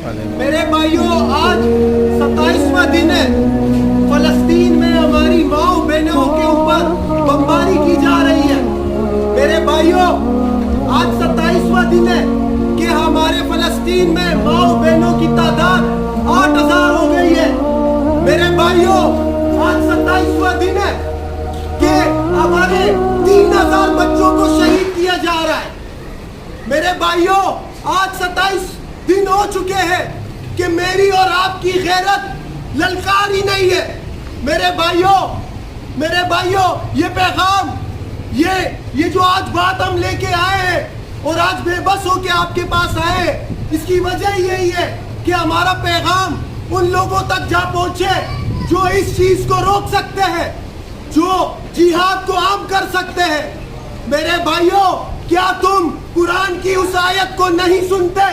میرے بھائیوں، آج 27واں دن ہے، فلسطین میں ہماری ماؤں بہنوں کے اوپر بمباری کی جا رہی ہے۔ میرے بھائیوں، آج 27واں دن ہے کہ ہمارے فلسطین میں ماؤں بہنوں کی تعداد 8000 ہو گئی ہے۔ میرے بھائیوں، آج 27واں دن ہے کہ ہمارے 3000 بچوں کو شہید کیا جا رہا ہے۔ میرے بھائیوں، آج 27 دن ہو چکے ہیں کہ میری اور آپ کی غیرت للکار ہی نہیں ہے۔ میرے بھائیوں، یہ پیغام، یہ جو آج بات ہم لے کے آئے ہیں اور آج بے بس ہو کے آپ کے پاس آئے، اس کی وجہ یہی ہے کہ ہمارا پیغام ان لوگوں تک جا پہنچے جو اس چیز کو روک سکتے ہیں، جو جہاد کو عام کر سکتے ہیں۔ میرے بھائیوں، کیا تم قرآن کی اس آیت کو نہیں سنتے